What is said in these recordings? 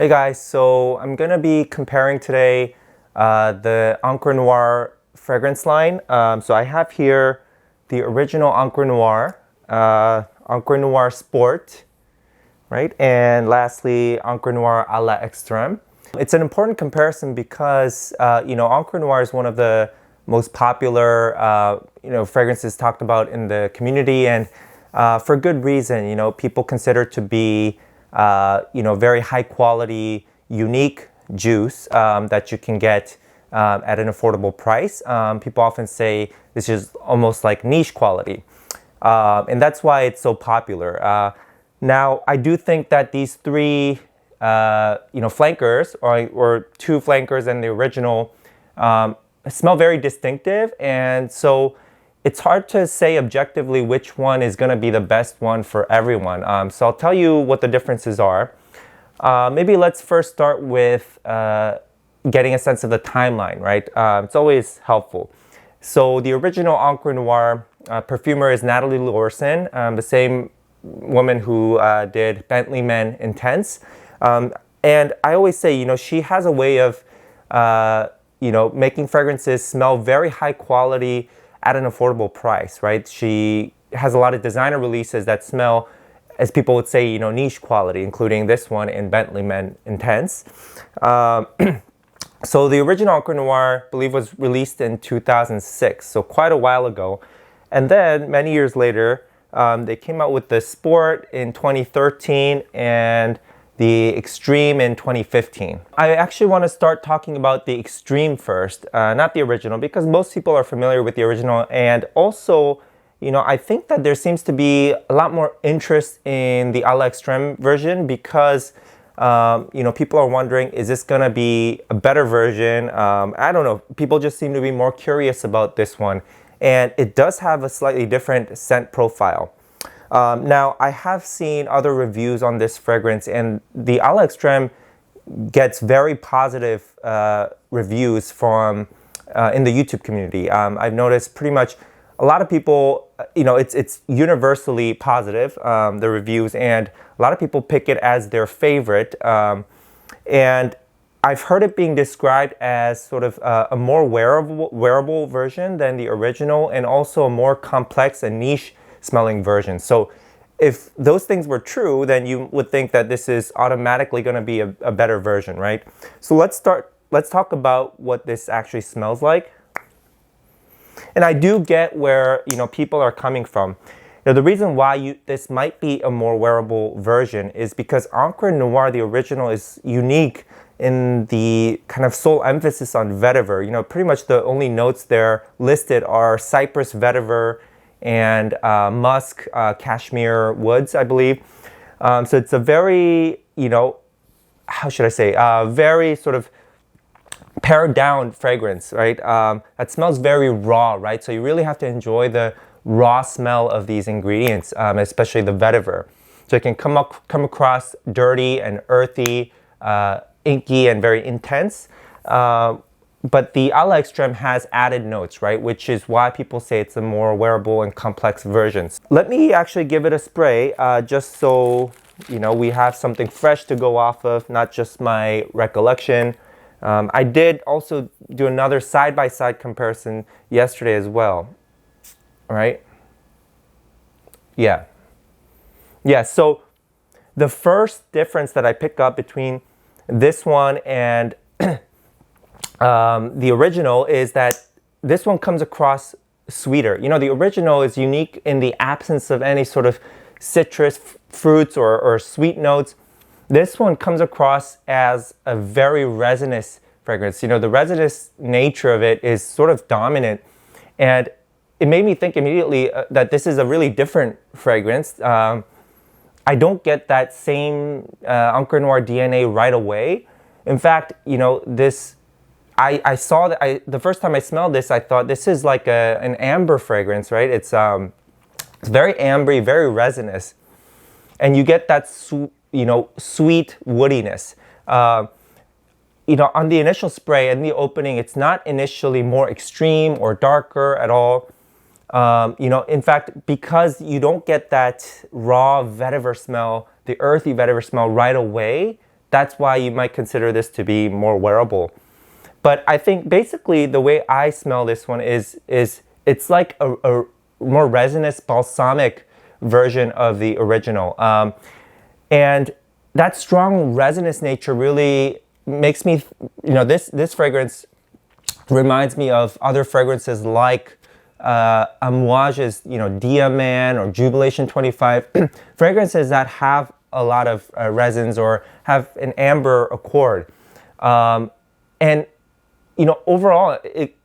Hey guys, so I'm gonna be comparing today the Encre Noire fragrance line. So I have here the original Encre Noire, Encre Noire Sport, right? And lastly, Encre Noire A L'Extreme. It's an important comparison because Encre Noire is one of the most popular fragrances talked about in the community, and for good reason. People consider it to be very high quality, unique juice that you can get at an affordable price. People often say this is almost like niche quality, and that's why it's so popular. Now, I do think that these three, flankers or two flankers and the original smell very distinctive, and so it's hard to say objectively which one is going to be the best one for everyone. So I'll tell you what the differences are. Maybe let's first start with getting a sense of the timeline, right? It's always helpful. So the original Encre Noire perfumer is Natalie Lorson, the same woman who did Bentley Men Intense. And I always say, she has a way of, making fragrances smell very high quality at an affordable price, right? She has a lot of designer releases that smell, as people would say, niche quality, including this one in Bentley Men Intense. So the original Encre Noire, I believe, was released in 2006, so quite a while ago. And then many years later, they came out with the Sport in 2013 and the Extreme in 2015. I actually want to start talking about the Extreme first, not the original, because most people are familiar with the original. And also, I think that there seems to be a lot more interest in the A L'Extreme version because, people are wondering, is this going to be a better version? I don't know. People just seem to be more curious about this one. And it does have a slightly different scent profile. Now, I have seen other reviews on this fragrance, and the A L'Extreme gets very positive reviews from in the YouTube community. I've noticed pretty much a lot of people, it's universally positive, the reviews, and a lot of people pick it as their favorite. And I've heard it being described as sort of a more wearable version than the original, and also a more complex and niche smelling version. So if those things were true, then you would think that this is automatically going to be a better version, right? So let's talk about what this actually smells like. And I do get where people are coming from. The reason why this might be a more wearable version is because Encre Noire, the original, is unique in the kind of sole emphasis on vetiver. Pretty much the only notes there listed are cypress vetiver and musk, cashmere woods, I believe. So it's a very, how should I say, very sort of pared down fragrance, right? That smells very raw, right? So you really have to enjoy the raw smell of these ingredients, especially the vetiver. So it can come across dirty and earthy, inky and very intense. But the A L'Extreme has added notes, right? Which is why people say it's a more wearable and complex version. Let me actually give it a spray, just so, we have something fresh to go off of, not just my recollection. I did also do another side-by-side comparison yesterday as well, right? Yeah, so the first difference that I pick up between this one and the original is that this one comes across sweeter. The original is unique in the absence of any sort of citrus fruits or sweet notes. This one comes across as a very resinous fragrance. The resinous nature of it is sort of dominant, and it made me think immediately that this is a really different fragrance. I don't get that same Encre Noire DNA right away. In fact, I saw that the first time I smelled this, I thought this is like an amber fragrance, right? It's very ambery, very resinous, and you get that sweet woodiness. On the initial spray and the opening, it's not initially more extreme or darker at all. In fact, because you don't get that raw vetiver smell, the earthy vetiver smell right away, that's why you might consider this to be more wearable. But I think basically the way I smell this one is it's like a more resinous, balsamic version of the original. And that strong resinous nature really makes me, this fragrance reminds me of other fragrances like Amouage's, Diamant or Jubilation 25, fragrances that have a lot of resins or have an amber accord. And overall, it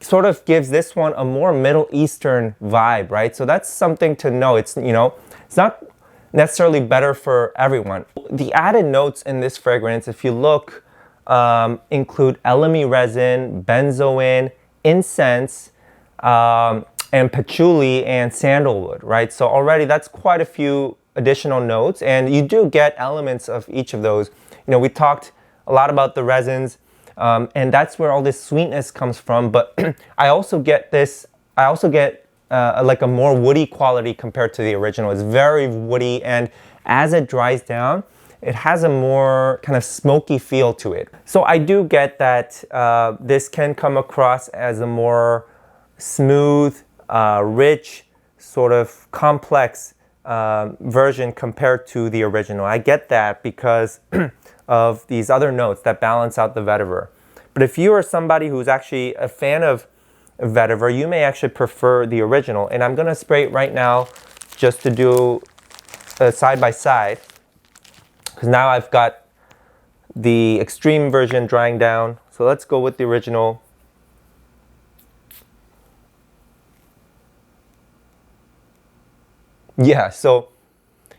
sort of gives this one a more Middle Eastern vibe, right? So that's something to know. It's not necessarily better for everyone. The added notes in this fragrance, if you look, include elemi resin, benzoin, incense, and patchouli and sandalwood, right? So already that's quite a few additional notes, and you do get elements of each of those. We talked a lot about the resins, and that's where all this sweetness comes from. But I also get like a more woody quality compared to the original. It's very woody, and as it dries down, it has a more kind of smoky feel to it. So I do get that this can come across as a more smooth, rich, sort of complex version compared to the original. I get that because of these other notes that balance out the vetiver. But if you are somebody who's actually a fan of vetiver, you may actually prefer the original. And I'm gonna spray it right now just to do a side by side, because now I've got the extreme version drying down. So let's go with the original. Yeah, so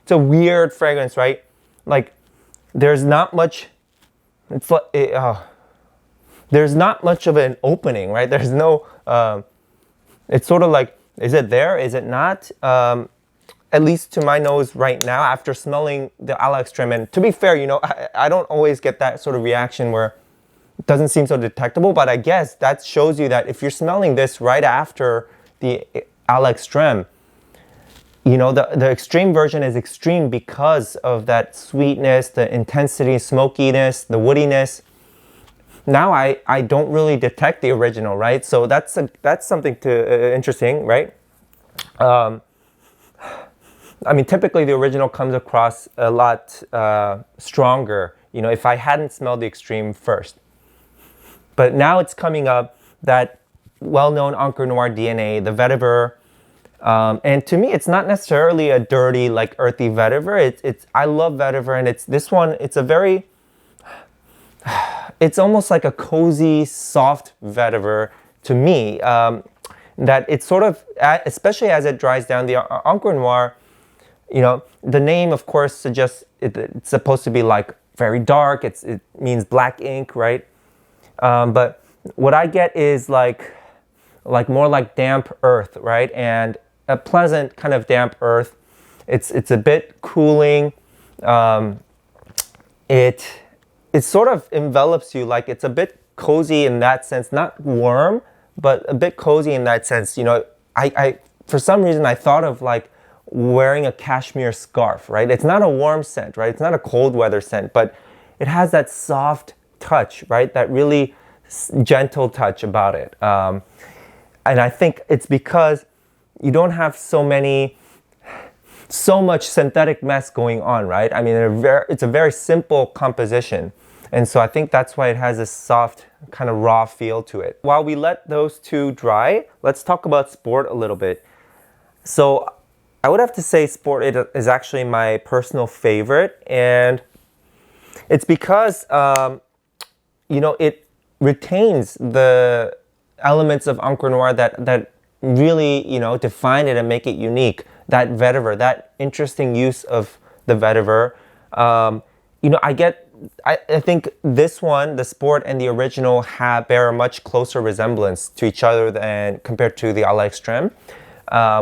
it's a weird fragrance, right? Like there's not much, there's not much of an opening, right? There's no, it's sort of like, is it there? Is it not? At least to my nose right now, after smelling the LExtreme. And to be fair, I don't always get that sort of reaction where it doesn't seem so detectable, but I guess that shows you that if you're smelling this right after the LExtreme, the extreme version is extreme because of that sweetness, the intensity, smokiness, the woodiness. Now I don't really detect the original, right? So that's something interesting, right? I mean, typically the original comes across a lot stronger, if I hadn't smelled the extreme first. But now it's coming up, that well-known Encre Noire DNA, the vetiver. And to me, it's not necessarily a dirty, like earthy vetiver. I love vetiver, and it's almost like a cozy, soft vetiver to me. That it's sort of, especially as it dries down, the Encre Noire, the name, of course, suggests it's supposed to be like very dark. It means black ink, right? But what I get is like more like damp earth, right? And a pleasant kind of damp earth. It's a bit cooling. It sort of envelops you, like it's a bit cozy in that sense, not warm, but a bit cozy in that sense. I for some reason I thought of like wearing a cashmere scarf, right? It's not a warm scent, right? It's not a cold weather scent, but it has that soft touch, right? That really gentle touch about it. And I think it's because you don't have so much synthetic mess going on, right? I mean, it's a very simple composition. And so I think that's why it has this soft, kind of raw feel to it. While we let those two dry, let's talk about Sport a little bit. So I would have to say Sport is actually my personal favorite. And it's because, it retains the elements of Encre Noire that really, define it and make it unique. That vetiver, that interesting use of the vetiver. I think this one, the Sport and the original, bear a much closer resemblance to each other than compared to the LExtreme,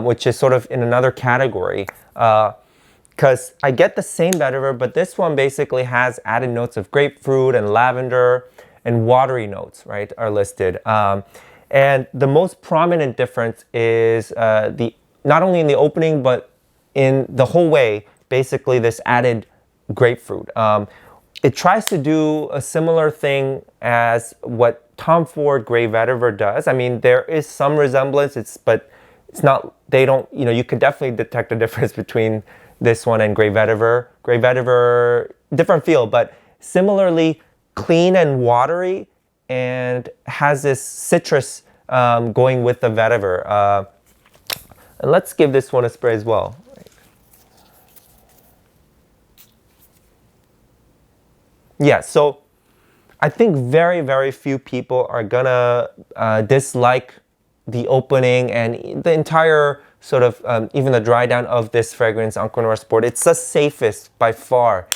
which is sort of in another category. Because I get the same vetiver, but this one basically has added notes of grapefruit and lavender, and watery notes, right, are listed. And the most prominent difference is not only in the opening, but in the whole way, basically this added grapefruit. it tries to do a similar thing as what Tom Ford Grey Vetiver does. I mean, there is some resemblance, but it's not, they don't, you know, you could definitely detect a difference between this one and Grey Vetiver. Grey Vetiver, different feel, but similarly clean and watery, and has this citrus going with the vetiver. And let's give this one a spray as well. Yeah, so I think very, very few people are gonna dislike the opening and the entire sort of, even the dry down of this fragrance, Encre Noire Sport. It's the safest by far.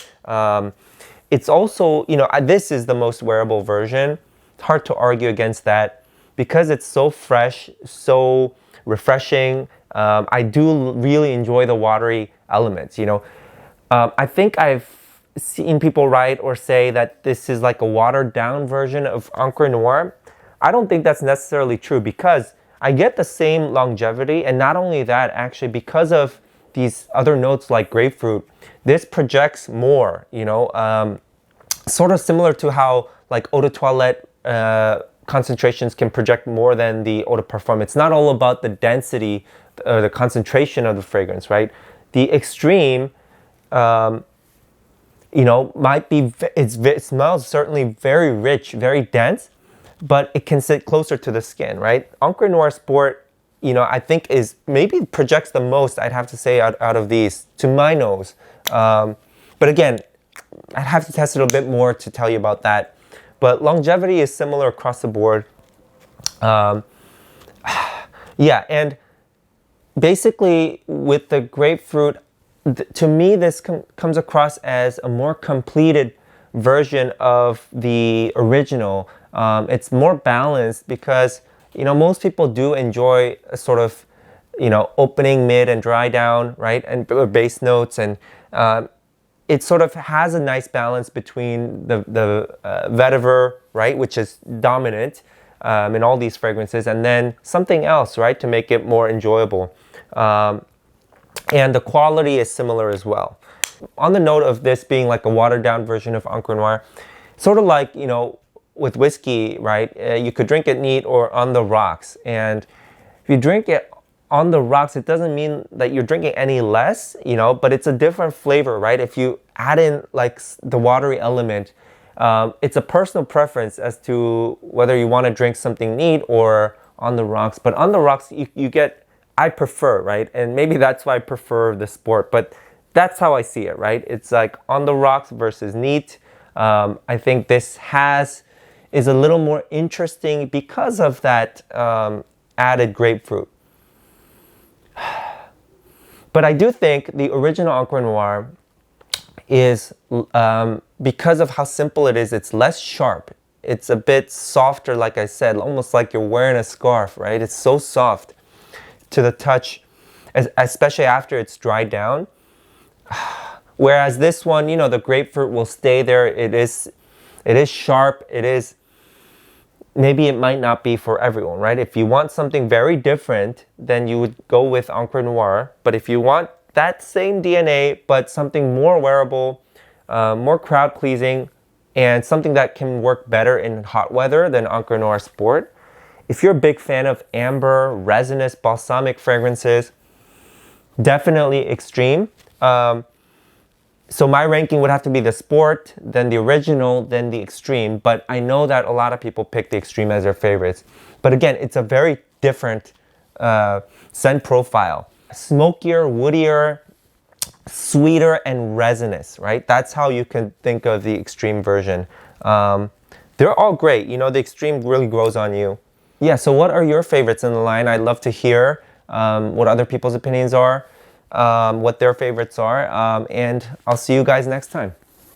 It's also, you know, this is the most wearable version. It's hard to argue against that because it's so fresh, so refreshing. I do really enjoy the watery elements, you know. I think I've seen people write or say that this is like a watered down version of Encre Noire. I don't think that's necessarily true because I get the same longevity, and not only that, actually, because of these other notes like grapefruit, this projects more, you know, sort of similar to how like eau de toilette concentrations can project more than the eau de parfum. It's not all about the density or the concentration of the fragrance, right? The extreme, you know, might be, it smells certainly very rich, very dense, but it can sit closer to the skin, right? Encre Noire Sport, you know, I think is maybe projects the most, I'd have to say, out of these, to my nose. But again, I'd have to test it a bit more to tell you about that. But longevity is similar across the board. Yeah, and basically with the grapefruit, to me, this comes across as a more completed version of the original. It's more balanced because, you know, most people do enjoy a sort of, you know, opening, mid, and dry down, right? And base notes, and it sort of has a nice balance between the vetiver, right, which is dominant in all these fragrances, and then something else, right, to make it more enjoyable. And the quality is similar as well. On the note of this being like a watered down version of Encre Noire, sort of like, you know, with whiskey, right? You could drink it neat or on the rocks. And if you drink it on the rocks, it doesn't mean that you're drinking any less, you know, but it's a different flavor, right? If you add in like the watery element, it's a personal preference as to whether you want to drink something neat or on the rocks. But on the rocks, you get, I prefer, right? And maybe that's why I prefer the Sport, but that's how I see it, right? It's like on the rocks versus neat. I think this is a little more interesting because of that added grapefruit. But I do think the original Encre Noire is, because of how simple it is, it's less sharp. It's a bit softer, like I said, almost like you're wearing a scarf, right? It's so soft to the touch, especially after it's dried down. Whereas this one, you know, the grapefruit will stay there. It is sharp. It is, maybe it might not be for everyone, right? If you want something very different, then you would go with Encre Noire. But if you want that same DNA, but something more wearable, more crowd pleasing, and something that can work better in hot weather than Encre Noire Sport, if you're a big fan of amber, resinous, balsamic fragrances, definitely Extreme. So my ranking would have to be the Sport, then the original, then the Extreme. But I know that a lot of people pick the Extreme as their favorites. But again, it's a very different scent profile. Smokier, woodier, sweeter, and resinous, right? That's how you can think of the Extreme version. They're all great. You know, the Extreme really grows on you. Yeah, so what are your favorites in the line? I'd love to hear what other people's opinions are, what their favorites are, and I'll see you guys next time.